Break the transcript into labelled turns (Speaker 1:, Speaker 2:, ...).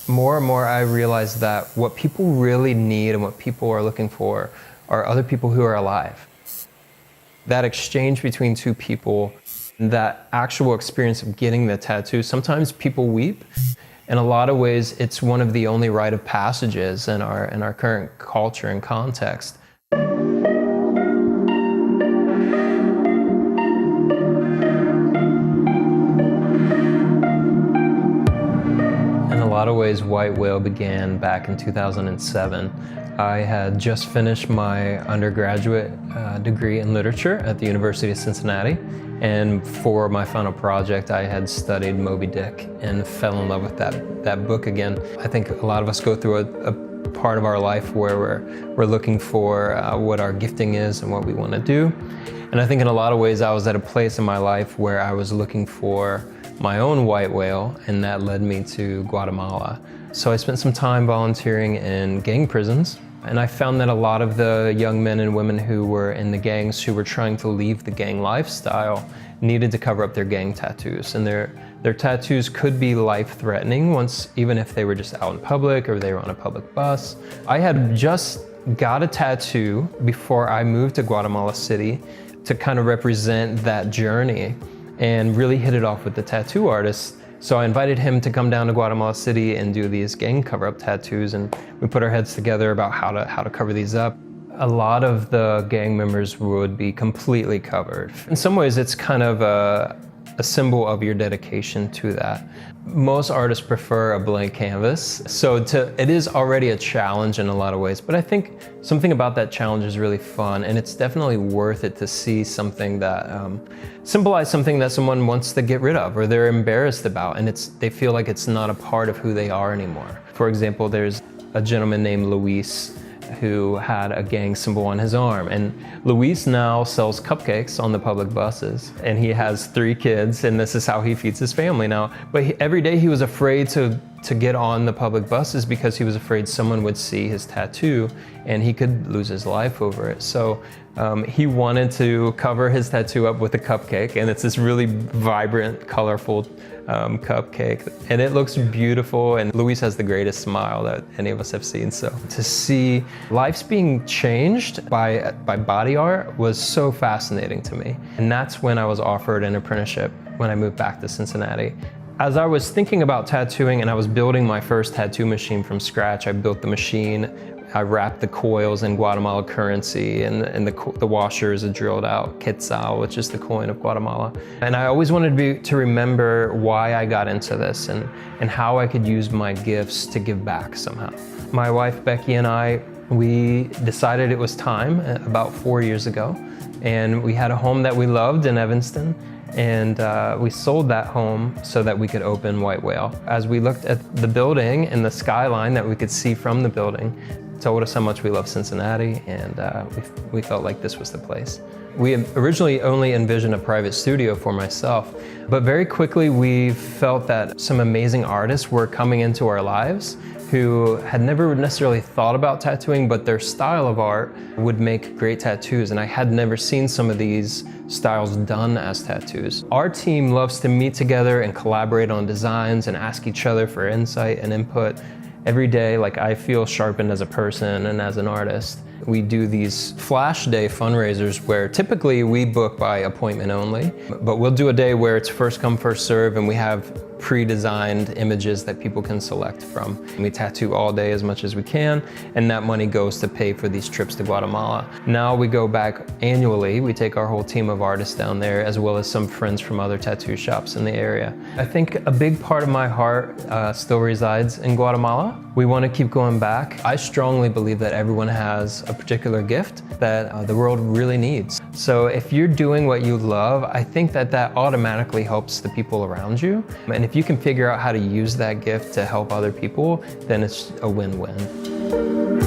Speaker 1: More and more I realize that what people really need and what people are looking for are other people who are alive. That exchange between two people, that actual experience of getting the tattoo, sometimes people weep. In a lot of ways, it's one of the only rite of passages in our current culture and context. In a lot of ways, White Whale began back in 2007. I had just finished my undergraduate degree in literature at the University of Cincinnati, and for my final project I had studied Moby Dick and fell in love with that book again. I think a lot of us go through a part of our life where we're looking for what our gifting is and what we want to do. And I think in a lot of ways I was at a place in my life where I was looking for my own white whale, and that led me to Guatemala. So I spent some time volunteering in gang prisons, and I found that a lot of the young men and women who were in the gangs who were trying to leave the gang lifestyle needed to cover up their gang tattoos. And their tattoos could be life-threatening even if they were just out in public or they were on a public bus. I had just got a tattoo before I moved to Guatemala City to kind of represent that journey and really hit it off with the tattoo artist. So I invited him to come down to Guatemala City and do these gang cover-up tattoos, and we put our heads together about how to cover these up. A lot of the gang members would be completely covered. In some ways, it's kind of a symbol of your dedication to that. Most artists prefer a blank canvas, so it is already a challenge in a lot of ways, but I think something about that challenge is really fun, and it's definitely worth it to see something that symbolizes something that someone wants to get rid of or they're embarrassed about, and they feel like it's not a part of who they are anymore. For example, there's a gentleman named Luis who had a gang symbol on his arm, and Luis now sells cupcakes on the public buses, and he has 3 kids, and this is how he feeds his family now. But every day he was afraid to get on the public buses because he was afraid someone would see his tattoo and he could lose his life over it. So he wanted to cover his tattoo up with a cupcake, and it's this really vibrant, colorful cupcake, and it looks beautiful, and Luis has the greatest smile that any of us have seen. So to see lives being changed by body art was so fascinating to me, and that's when I was offered an apprenticeship when I moved back to Cincinnati. As I was thinking about tattooing and I was building my first tattoo machine from scratch, I built the machine, I wrapped the coils in Guatemala currency, and the washers are drilled out quetzal, which is the coin of Guatemala. And I always wanted to remember why I got into this and how I could use my gifts to give back somehow. My wife Becky and we decided it was time about 4 years ago, and we had a home that we loved in Evanston. And we sold that home so that we could open White Whale. As we looked at the building and the skyline that we could see from the building, told us how much we love Cincinnati, and we felt like this was the place. We originally only envisioned a private studio for myself, but very quickly we felt that some amazing artists were coming into our lives who had never necessarily thought about tattooing, but their style of art would make great tattoos, and I had never seen some of these styles done as tattoos. Our team loves to meet together and collaborate on designs and ask each other for insight and input. Every day, like, I feel sharpened as a person and as an artist. We do these flash day fundraisers where typically we book by appointment only, but we'll do a day where it's first come, first serve, and we have pre-designed images that people can select from. We tattoo all day as much as we can, and that money goes to pay for these trips to Guatemala. Now we go back annually. We take our whole team of artists down there, as well as some friends from other tattoo shops in the area. I think a big part of my heart still resides in Guatemala. We want to keep going back. I strongly believe that everyone has a particular gift that the world really needs. So if you're doing what you love, I think that automatically helps the people around you. And if you can figure out how to use that gift to help other people, then it's a win-win.